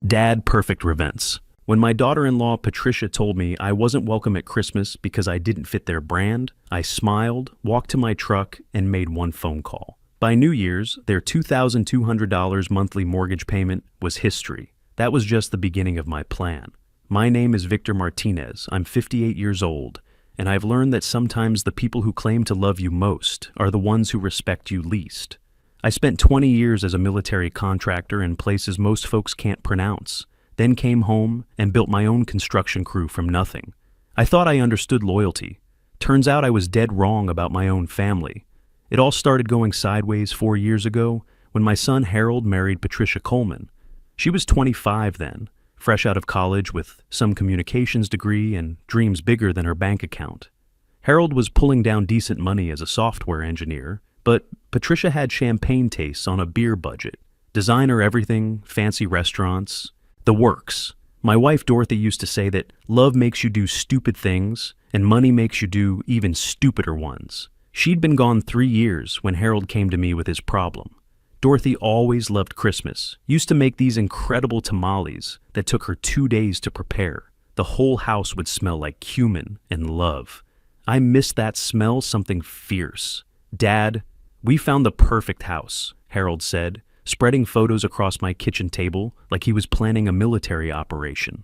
Dadperfectrevenge. When my daughter-in-law Patricia told me I wasn't welcome at Christmas because I didn't fit their brand, I smiled, walked to my truck, and made one phone call. By New Year's, their $2,200 monthly mortgage payment was history. That was just the beginning of my plan. My name is Victor Martinez. I'm 58 years old, and I've learned that sometimes the people who claim to love you most are the ones who respect you least. I spent 20 years as a military contractor in places most folks can't pronounce, then came home and built my own construction crew from nothing. I thought I understood loyalty. Turns out I was dead wrong about my own family. It all started going sideways 4 years ago when my son Harold married Patricia Coleman. She was 25 then, fresh out of college with some communications degree and dreams bigger than her bank account. Harold was pulling down decent money as a software engineer, but Patricia had champagne tastes on a beer budget. Designer everything, fancy restaurants, the works. My wife Dorothy used to say that love makes you do stupid things and money makes you do even stupider ones. She'd been gone 3 years when Harold came to me with his problem. Dorothy always loved Christmas, used to make these incredible tamales that took her 2 days to prepare. The whole house would smell like cumin and love. I missed that smell, something fierce. Dad, we found the perfect house, Harold said, spreading photos across my kitchen table like he was planning a military operation.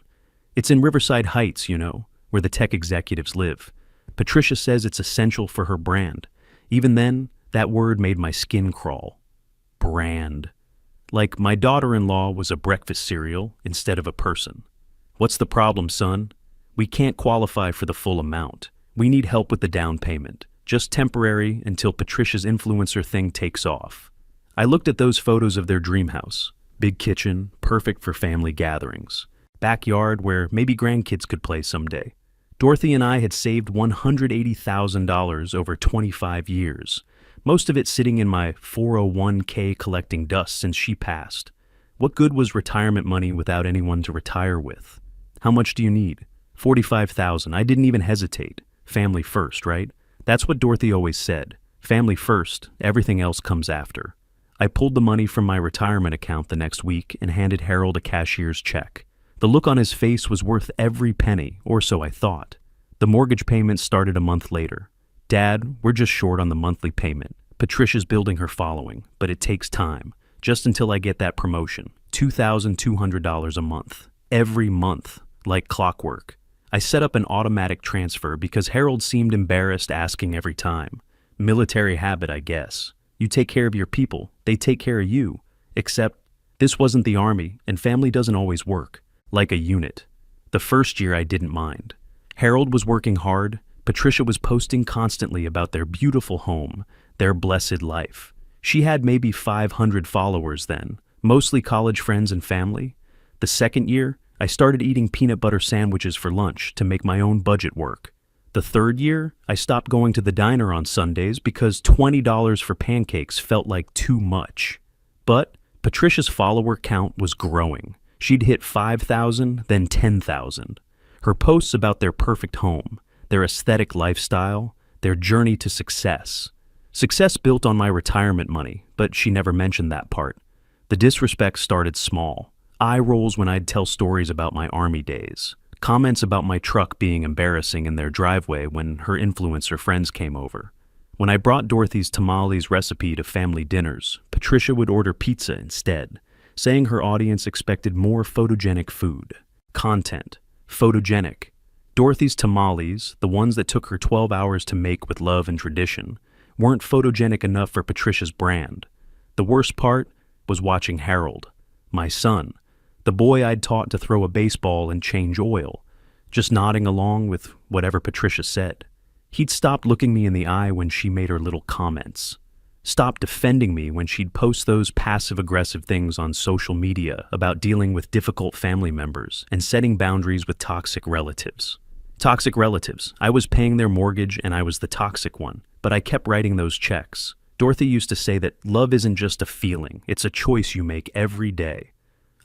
It's in Riverside Heights, you know, where the tech executives live. Patricia says it's essential for her brand. Even then, that word made my skin crawl. Brand. Like my daughter-in-law was a breakfast cereal instead of a person. What's the problem, son? We can't qualify for the full amount. We need help with the down payment. Just temporary until Patricia's influencer thing takes off. I looked at those photos of their dream house. Big kitchen, perfect for family gatherings. Backyard where maybe grandkids could play someday. Dorothy and I had saved $180,000 over 25 years. Most of it sitting in my 401k collecting dust since she passed. What good was retirement money without anyone to retire with? How much do you need? $45,000. I didn't even hesitate. Family first, right? That's what Dorothy always said. Family first, everything else comes after. I pulled the money from my retirement account the next week and handed Harold a cashier's check. The look on his face was worth every penny, or so I thought. The mortgage payment started a month later. Dad, we're just short on the monthly payment. Patricia's building her following, but it takes time. Just until I get that promotion. $2,200 a month. Every month, like clockwork. I set up an automatic transfer because Harold seemed embarrassed asking every time. Military habit, I guess. You take care of your people, they take care of you. Except, this wasn't the army, and family doesn't always work. Like a unit. The first year I didn't mind. Harold was working hard. Patricia was posting constantly about their beautiful home, their blessed life. She had maybe 500 followers then, mostly college friends and family. The second year, I started eating peanut butter sandwiches for lunch to make my own budget work. The third year, I stopped going to the diner on Sundays because $20 for pancakes felt like too much. But Patricia's follower count was growing. She'd hit 5,000, then 10,000. Her posts about their perfect home, their aesthetic lifestyle, their journey to success. Success built on my retirement money, but she never mentioned that part. The disrespect started small. Eye rolls when I'd tell stories about my army days. Comments about my truck being embarrassing in their driveway when her influencer friends came over. When I brought Dorothy's tamales recipe to family dinners, Patricia would order pizza instead, saying her audience expected more photogenic food. Content. Photogenic. Dorothy's tamales, the ones that took her 12 hours to make with love and tradition, weren't photogenic enough for Patricia's brand. The worst part was watching Harold, my son, the boy I'd taught to throw a baseball and change oil, just nodding along with whatever Patricia said. He'd stopped looking me in the eye when she made her little comments. Stopped defending me when she'd post those passive-aggressive things on social media about dealing with difficult family members and setting boundaries with toxic relatives. Toxic relatives. I was paying their mortgage and I was the toxic one, but I kept writing those checks. Dorothy used to say that love isn't just a feeling, it's a choice you make every day.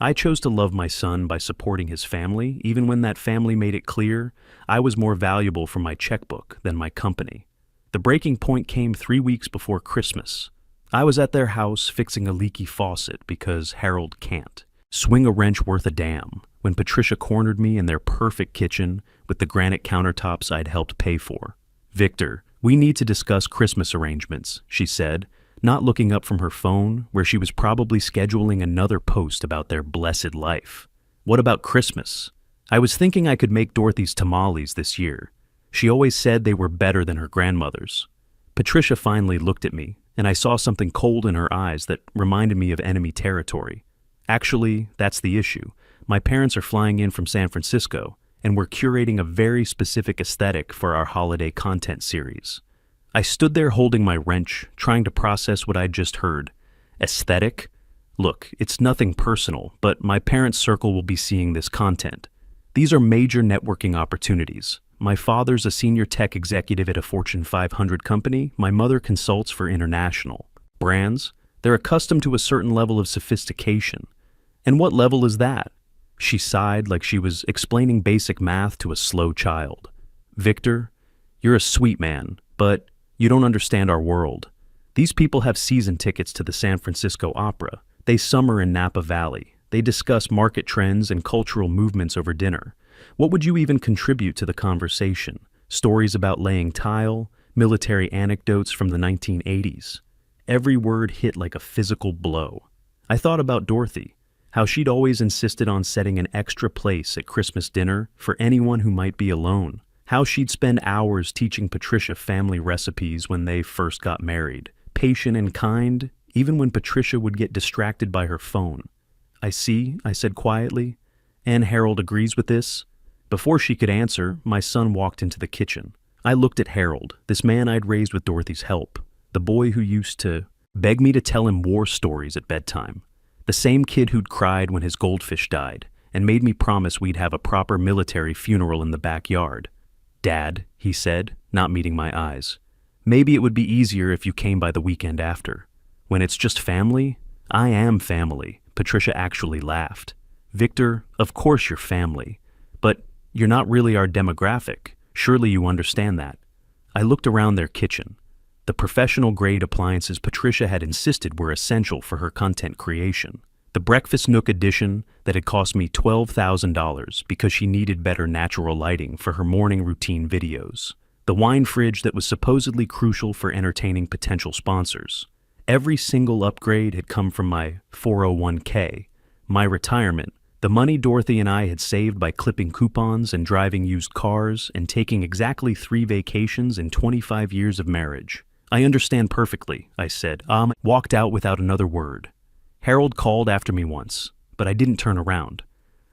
I chose to love my son by supporting his family, even when that family made it clear I was more valuable for my checkbook than my company. The breaking point came 3 weeks before Christmas. I was at their house fixing a leaky faucet because Harold can't. Swing a wrench worth a damn when Patricia cornered me in their perfect kitchen with the granite countertops I'd helped pay for. Victor, we need to discuss Christmas arrangements, she said, not looking up from her phone where she was probably scheduling another post about their blessed life. What about Christmas? I was thinking I could make Dorothy's tamales this year. She always said they were better than her grandmother's. Patricia finally looked at me, and I saw something cold in her eyes that reminded me of enemy territory. Actually, that's the issue. My parents are flying in from San Francisco, and we're curating a very specific aesthetic for our holiday content series. I stood there holding my wrench, trying to process what I'd just heard. Aesthetic? Look, it's nothing personal, but my parents' circle will be seeing this content. These are major networking opportunities. My father's a senior tech executive at a Fortune 500 company. My mother consults for international brands. They're accustomed to a certain level of sophistication. And what level is that? She sighed like she was explaining basic math to a slow child. Victor, you're a sweet man, but you don't understand our world. These people have season tickets to the San Francisco Opera. They summer in Napa Valley. They discuss market trends and cultural movements over dinner. What would you even contribute to the conversation? Stories about laying tile, military anecdotes from the 1980s. Every word hit like a physical blow. I thought about Dorothy, how she'd always insisted on setting an extra place at Christmas dinner for anyone who might be alone. How she'd spend hours teaching Patricia family recipes when they first got married. Patient and kind, even when Patricia would get distracted by her phone. I see, I said quietly. And Harold agrees with this? Before she could answer, my son walked into the kitchen. I looked at Harold, this man I'd raised with Dorothy's help. The boy who used to beg me to tell him war stories at bedtime. The same kid who'd cried when his goldfish died and made me promise we'd have a proper military funeral in the backyard. Dad, he said, not meeting my eyes. Maybe it would be easier if you came by the weekend after. When it's just family, I am family. Patricia actually laughed. Victor, of course you're family, but you're not really our demographic. Surely you understand that. I looked around their kitchen. The professional-grade appliances Patricia had insisted were essential for her content creation. The breakfast nook edition that had cost me $12,000 because she needed better natural lighting for her morning routine videos. The wine fridge that was supposedly crucial for entertaining potential sponsors. Every single upgrade had come from my 401k, my retirement, the money Dorothy and I had saved by clipping coupons and driving used cars and taking exactly 3 vacations in 25 years of marriage. I understand perfectly, I said, walked out without another word. Harold called after me once, but I didn't turn around.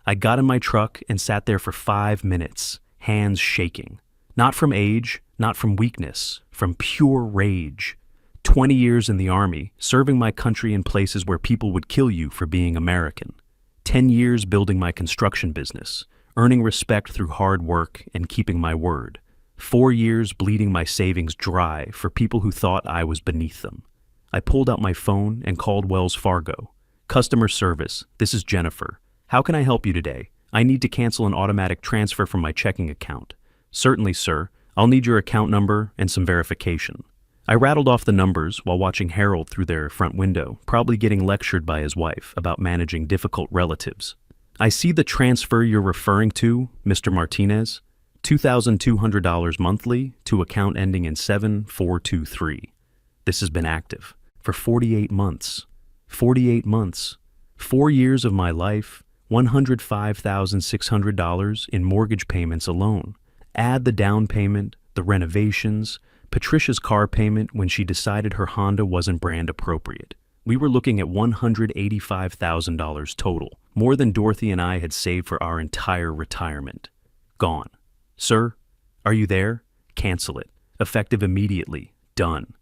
I got in my truck and sat there for 5 minutes, hands shaking. Not from age, not from weakness, from pure rage. 20 years in the Army, serving my country in places where people would kill you for being American. 10 years building my construction business, earning respect through hard work and keeping my word. 4 years bleeding my savings dry for people who thought I was beneath them. I pulled out my phone and called Wells Fargo. Customer service, this is Jennifer. How can I help you today? I need to cancel an automatic transfer from my checking account. Certainly, sir. I'll need your account number and some verification. I rattled off the numbers while watching Harold through their front window, probably getting lectured by his wife about managing difficult relatives. I see the transfer you're referring to, Mr. Martinez. $2,200 monthly to account ending in 7423. This has been active for 48 months. 48 months. 4 years of my life, $105,600 in mortgage payments alone. Add the down payment, the renovations, Patricia's car payment when she decided her Honda wasn't brand appropriate. We were looking at $185,000 total, more than Dorothy and I had saved for our entire retirement. Gone. Sir, are you there? Cancel it. Effective immediately. Done.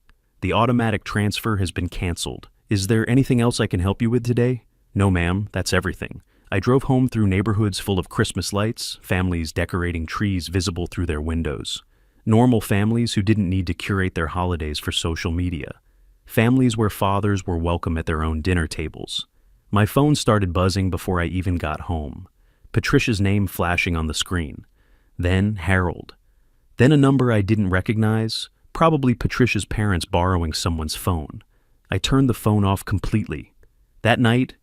The automatic transfer has been canceled. Is there anything else I can help you with today? No, ma'am, that's everything. I drove home through neighborhoods full of Christmas lights, families decorating trees visible through their windows. Normal families who didn't need to curate their holidays for social media. Families where fathers were welcome at their own dinner tables. My phone started buzzing before I even got home. Patricia's name flashing on the screen. Then Harold. Then a number I didn't recognize, probably Patricia's parents borrowing someone's phone. I turned the phone off completely. That night,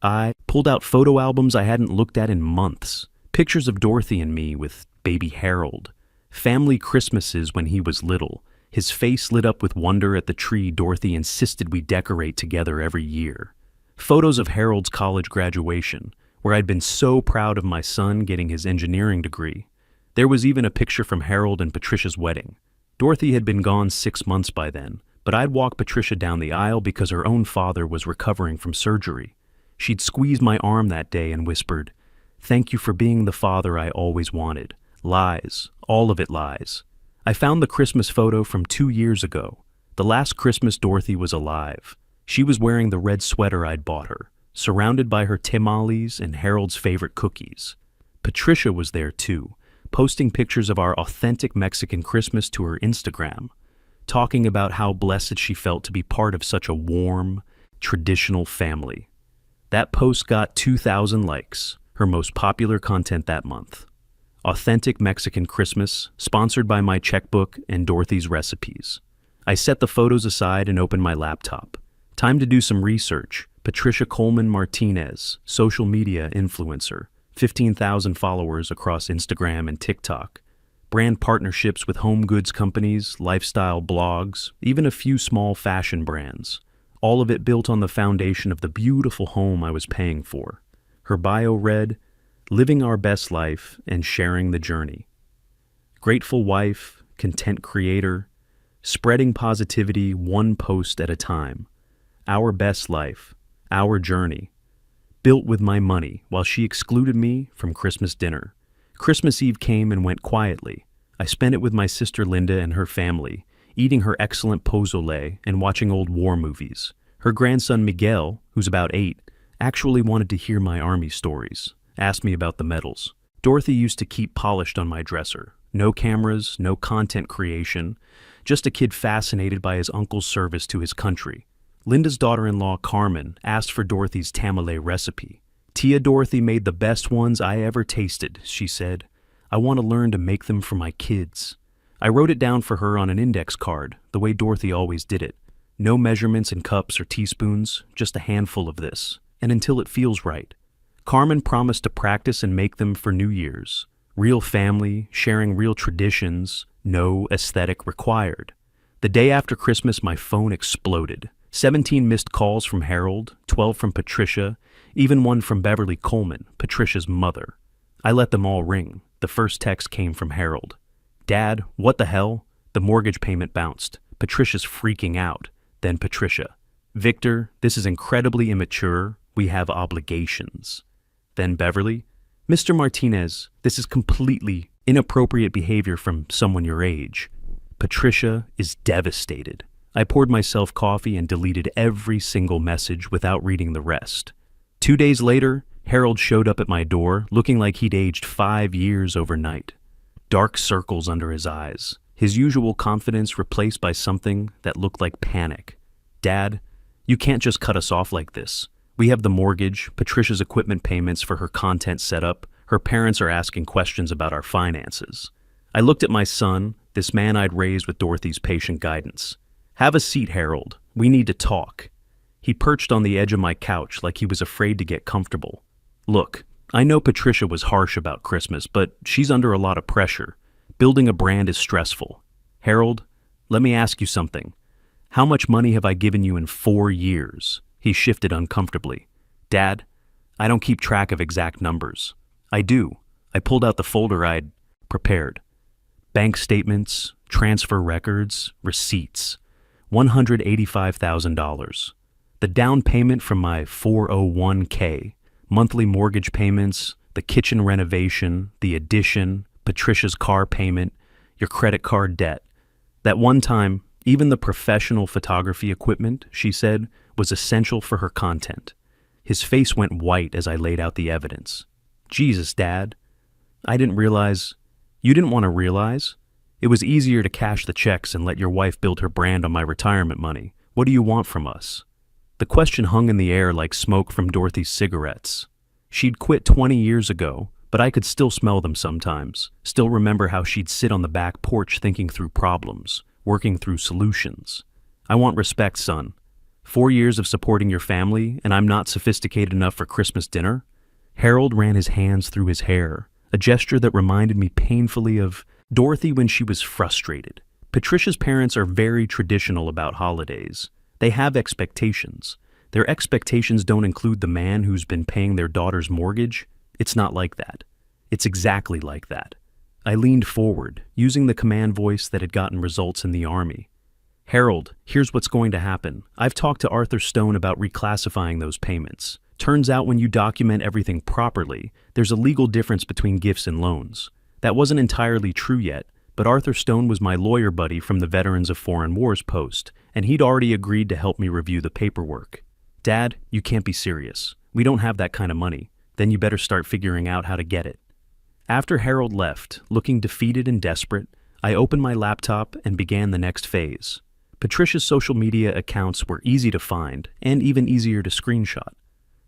I pulled out photo albums I hadn't looked at in months, pictures of Dorothy and me with baby Harold, family Christmases when he was little, his face lit up with wonder at the tree Dorothy insisted we decorate together every year. Photos of Harold's college graduation, where I'd been so proud of my son getting his engineering degree. There was even a picture from Harold and Patricia's wedding. Dorothy had been gone 6 months by then, but I'd walk Patricia down the aisle because her own father was recovering from surgery. She'd squeezed my arm that day and whispered, "Thank you for being the father I always wanted. Lies, all of it lies." I found the Christmas photo from 2 years ago, the last Christmas Dorothy was alive. She was wearing the red sweater I'd bought her, surrounded by her tamales and Harold's favorite cookies. Patricia was there too, posting pictures of our authentic Mexican Christmas to her Instagram, talking about how blessed she felt to be part of such a warm, traditional family. That post got 2,000 likes, her most popular content that month. Authentic Mexican Christmas, sponsored by my checkbook and Dorothy's recipes. I set the photos aside and opened my laptop. Time to do some research. Patricia Coleman Martinez, social media influencer, 15,000 followers across Instagram and TikTok. Brand partnerships with home goods companies, lifestyle blogs, even a few small fashion brands. All of it built on the foundation of the beautiful home I was paying for. Her bio read, "Living our best life and sharing the journey." Grateful wife, content creator, spreading positivity one post at a time. Our best life, our journey. Built with my money while she excluded me from Christmas dinner. Christmas Eve came and went quietly. I spent it with my sister Linda and her family, eating her excellent pozole and watching old war movies. Her grandson Miguel, who's about 8, actually wanted to hear my army stories, asked me about the medals. Dorothy used to keep polished on my dresser. No cameras, no content creation, just a kid fascinated by his uncle's service to his country. Linda's daughter-in-law, Carmen, asked for Dorothy's tamale recipe. "Tia Dorothy made the best ones I ever tasted," she said. "I want to learn to make them for my kids." I wrote it down for her on an index card, the way Dorothy always did it. No measurements in cups or teaspoons, just a handful of this, and until it feels right. Carmen promised to practice and make them for New Year's. Real family, sharing real traditions, no aesthetic required. The day after Christmas, my phone exploded. 17 missed calls from Harold, 12 from Patricia, even one from Beverly Coleman, Patricia's mother. I let them all ring. The first text came from Harold. "Dad, what the hell?" The mortgage payment bounced. Patricia's freaking out. Then Patricia. "Victor, this is incredibly immature. We have obligations." Then Beverly. "Mr. Martinez, this is completely inappropriate behavior from someone your age." Patricia is devastated. I poured myself coffee and deleted every single message without reading the rest. 2 days later, Harold showed up at my door looking like he'd aged 5 years overnight. Dark circles under his eyes, his usual confidence replaced by something that looked like panic. "Dad, you can't just cut us off like this. We have the mortgage, Patricia's equipment payments for her content setup. Her parents are asking questions about our finances." I looked at my son, this man I'd raised with Dorothy's patient guidance. "Have a seat, Harold. We need to talk." He perched on the edge of my couch like he was afraid to get comfortable. "Look, I know Patricia was harsh about Christmas, but she's under a lot of pressure. Building a brand is stressful. Harold, let me ask you something. How much money have I given you in 4 years?" He shifted uncomfortably. "Dad, I don't keep track of exact numbers." "I do." I pulled out the folder I'd prepared. Bank statements, transfer records, receipts. $185,000. The down payment from my 401k, monthly mortgage payments, the kitchen renovation, the addition, Patricia's car payment, your credit card debt. That one time, even the professional photography equipment, she said, was essential for her content. His face went white as I laid out the evidence. "Jesus, Dad. I didn't realize." "You didn't want to realize? It was easier to cash the checks and let your wife build her brand on my retirement money. What do you want from us?" The question hung in the air like smoke from Dorothy's cigarettes. She'd quit 20 years ago, but I could still smell them sometimes, still remember how she'd sit on the back porch thinking through problems, working through solutions. "I want respect, son." 4 years of supporting your family, and I'm not sophisticated enough for Christmas dinner? Harold ran his hands through his hair, a gesture that reminded me painfully of Dorothy when she was frustrated. Patricia's parents are very traditional about holidays. They have expectations. Their expectations don't include the man who's been paying their daughter's mortgage. It's not like that. It's exactly like that. I leaned forward, using the command voice that had gotten results in the Army. Harold, here's what's going to happen. I've talked to Arthur Stone about reclassifying those payments. Turns out when you document everything properly, there's a legal difference between gifts and loans. That wasn't entirely true yet, but Arthur Stone was my lawyer buddy from the Veterans of Foreign Wars post, and he'd already agreed to help me review the paperwork. Dad, you can't be serious. We don't have that kind of money. Then you better start figuring out how to get it. After Harold left, looking defeated and desperate, I opened my laptop and began the next phase. Patricia's social media accounts were easy to find and even easier to screenshot.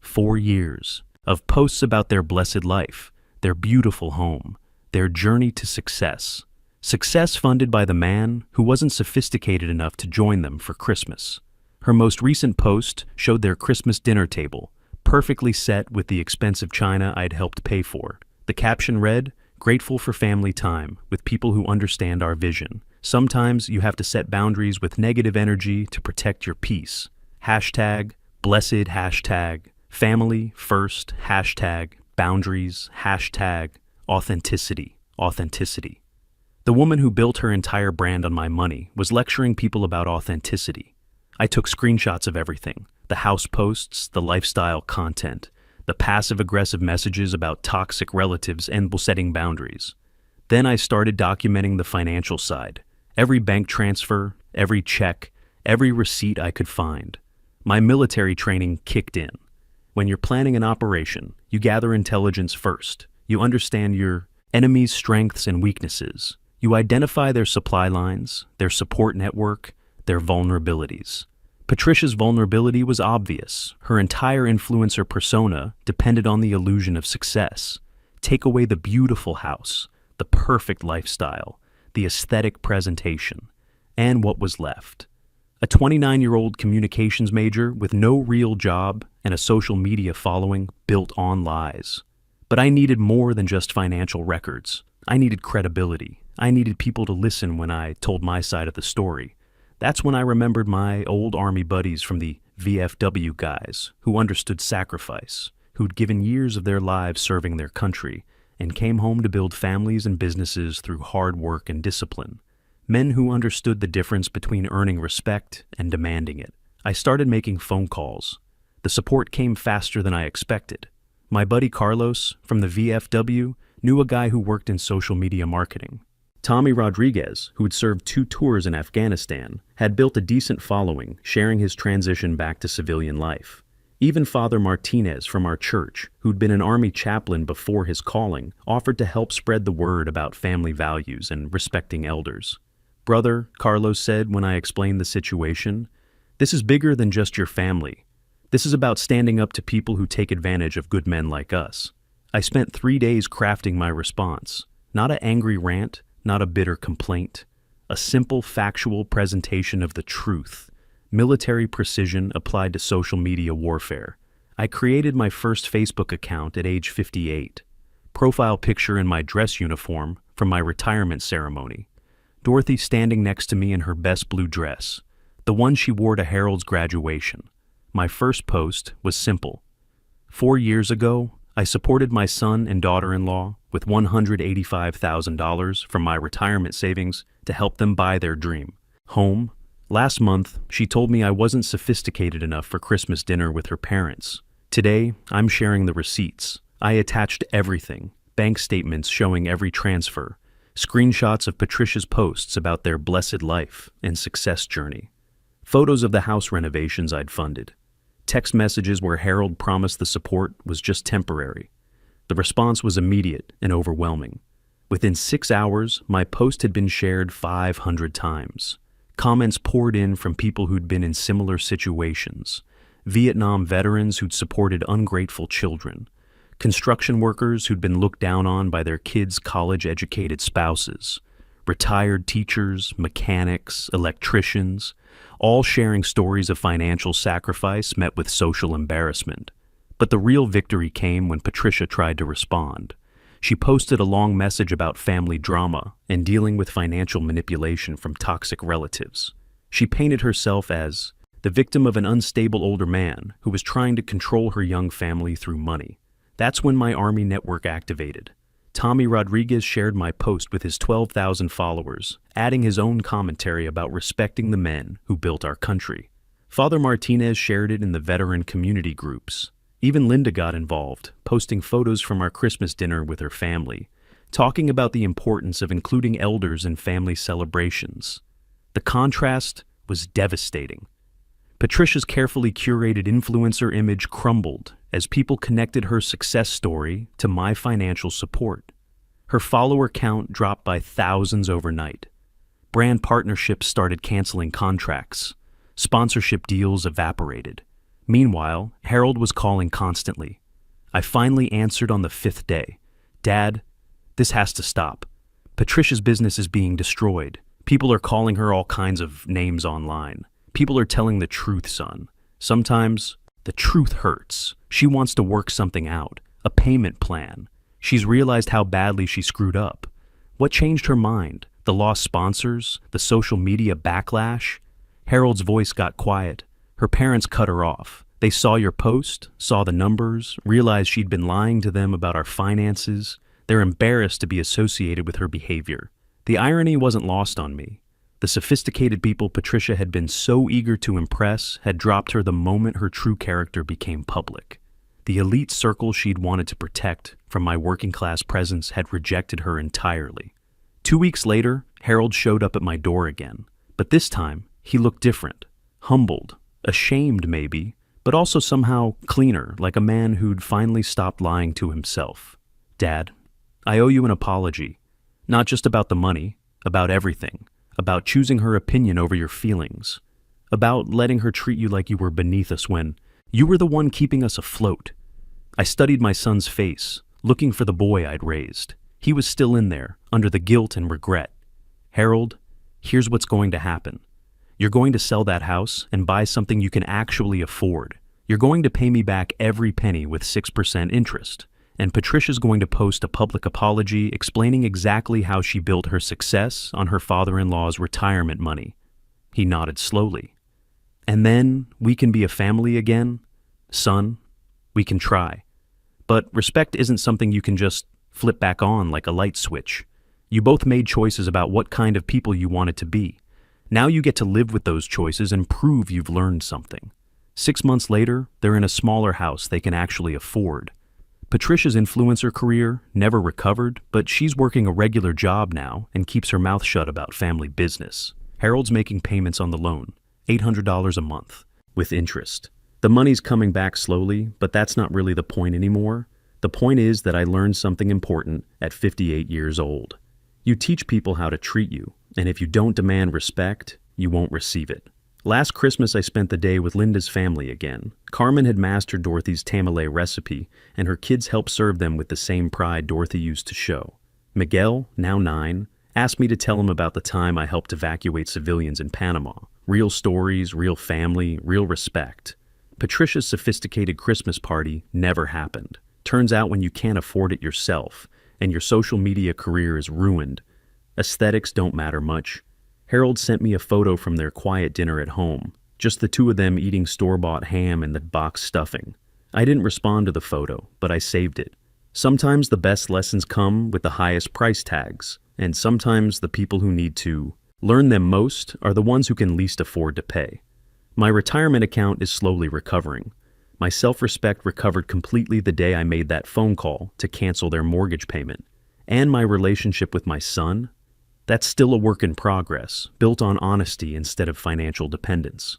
4 years of posts about their blessed life, their beautiful home, their journey to success. Success funded by the man who wasn't sophisticated enough to join them for Christmas. Her most recent post showed their Christmas dinner table, perfectly set with the expensive china I'd helped pay for. The caption read, "Grateful for family time with people who understand our vision. Sometimes you have to set boundaries with negative energy to protect your peace. Hashtag, blessed hashtag, family first, hashtag, boundaries, hashtag, authenticity, authenticity." The woman who built her entire brand on my money was lecturing people about authenticity. I took screenshots of everything, the house posts, the lifestyle content, the passive-aggressive messages about toxic relatives and setting boundaries. Then I started documenting the financial side, every bank transfer, every check, every receipt I could find. My military training kicked in. When you're planning an operation, you gather intelligence first. You understand your enemy's strengths and weaknesses. You identify their supply lines, their support network, their vulnerabilities. Patricia's vulnerability was obvious. Her entire influencer persona depended on the illusion of success. Take away the beautiful house, the perfect lifestyle, the aesthetic presentation, and what was left? A 29-year-old communications major with no real job and a social media following built on lies. But I needed more than just financial records. I needed credibility. I needed people to listen when I told my side of the story. That's when I remembered my old Army buddies from the VFW guys who understood sacrifice, who'd given years of their lives serving their country and came home to build families and businesses through hard work and discipline. Men who understood the difference between earning respect and demanding it. I started making phone calls. The support came faster than I expected. My buddy Carlos from the VFW knew a guy who worked in social media marketing. Tommy Rodriguez, who had served 2 tours in Afghanistan, had built a decent following, sharing his transition back to civilian life. Even Father Martinez from our church, who'd been an Army chaplain before his calling, offered to help spread the word about family values and respecting elders. "Brother," Carlos said when I explained the situation, "this is bigger than just your family. This is about standing up to people who take advantage of good men like us." I spent 3 days crafting my response. Not an angry rant, not a bitter complaint. A simple, factual presentation of the truth. Military precision applied to social media warfare. I created my first Facebook account at age 58. Profile picture in my dress uniform from my retirement ceremony. Dorothy standing next to me in her best blue dress, the one she wore to Harold's graduation. My first post was simple. 4 years ago, I supported my son and daughter-in-law with $185,000 from my retirement savings to help them buy their dream home. Last month, she told me I wasn't sophisticated enough for Christmas dinner with her parents. Today, I'm sharing the receipts. I attached everything, bank statements showing every transfer, screenshots of Patricia's posts about their blessed life and success journey, photos of the house renovations I'd funded, text messages where Harold promised the support was just temporary. The response was immediate and overwhelming. Within 6 hours, my post had been shared 500 times. Comments poured in from people who'd been in similar situations, Vietnam veterans who'd supported ungrateful children, construction workers who'd been looked down on by their kids' college-educated spouses, retired teachers, mechanics, electricians, all sharing stories of financial sacrifice met with social embarrassment. But the real victory came when Patricia tried to respond. She posted a long message about family drama and dealing with financial manipulation from toxic relatives. She painted herself as the victim of an unstable older man who was trying to control her young family through money. That's when my army network activated. Tommy Rodriguez shared my post with his 12,000 followers, adding his own commentary about respecting the men who built our country. Father Martinez shared it in the veteran community groups. Even Linda got involved, posting photos from our Christmas dinner with her family, talking about the importance of including elders in family celebrations. The contrast was devastating. Patricia's carefully curated influencer image crumbled as people connected her success story to my financial support. Her follower count dropped by thousands overnight. Brand partnerships started canceling contracts. Sponsorship deals evaporated. Meanwhile, Harold was calling constantly. I finally answered on the 5th day. Dad, this has to stop. Patricia's business is being destroyed. People are calling her all kinds of names online. People are telling the truth, son. Sometimes the truth hurts. She wants to work something out, a payment plan. She's realized how badly she screwed up. What changed her mind? The lost sponsors? The social media backlash? Harold's voice got quiet. Her parents cut her off. They saw your post, saw the numbers, realized she'd been lying to them about our finances. They're embarrassed to be associated with her behavior. The irony wasn't lost on me. The sophisticated people Patricia had been so eager to impress had dropped her the moment her true character became public. The elite circle she'd wanted to protect from my working-class presence had rejected her entirely. 2 weeks later, Harold showed up at my door again. But this time, he looked different. Humbled. Ashamed, maybe, but also somehow cleaner, like a man who'd finally stopped lying to himself. Dad, I owe you an apology. Not just about the money, about everything. About choosing her opinion over your feelings. About letting her treat you like you were beneath us when you were the one keeping us afloat. I studied my son's face, looking for the boy I'd raised. He was still in there, under the guilt and regret. Harold, here's what's going to happen. You're going to sell that house and buy something you can actually afford. You're going to pay me back every penny with 6% interest. And Patricia's going to post a public apology explaining exactly how she built her success on her father-in-law's retirement money. He nodded slowly. And then we can be a family again? Son, we can try. But respect isn't something you can just flip back on like a light switch. You both made choices about what kind of people you wanted to be. Now you get to live with those choices and prove you've learned something. 6 months later, they're in a smaller house they can actually afford. Patricia's influencer career never recovered, but she's working a regular job now and keeps her mouth shut about family business. Harold's making payments on the loan, $800 a month, with interest. The money's coming back slowly, but that's not really the point anymore. The point is that I learned something important at 58 years old. You teach people how to treat you, and if you don't demand respect, you won't receive it. Last Christmas, I spent the day with Linda's family again. Carmen had mastered Dorothy's tamale recipe, and her kids helped serve them with the same pride Dorothy used to show. Miguel, now 9, asked me to tell him about the time I helped evacuate civilians in Panama. Real stories, real family, real respect. Patricia's sophisticated Christmas party never happened. Turns out when you can't afford it yourself, and your social media career is ruined, aesthetics don't matter much. Harold sent me a photo from their quiet dinner at home, just the two of them eating store-bought ham and the box stuffing. I didn't respond to the photo, but I saved it. Sometimes the best lessons come with the highest price tags, and sometimes the people who need to learn them most are the ones who can least afford to pay. My retirement account is slowly recovering. My self-respect recovered completely the day I made that phone call to cancel their mortgage payment. And my relationship with my son? That's still a work in progress, built on honesty instead of financial dependence.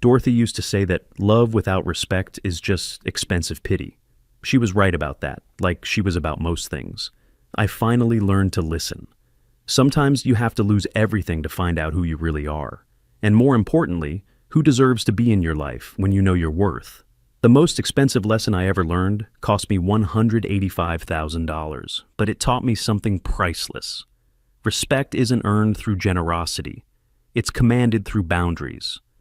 Dorothy used to say that love without respect is just expensive pity. She was right about that, like she was about most things. I finally learned to listen. Sometimes you have to lose everything to find out who you really are. And more importantly, who deserves to be in your life when you know your worth. The most expensive lesson I ever learned cost me $185,000, but it taught me something priceless. Respect isn't earned through generosity. It's commanded through boundaries.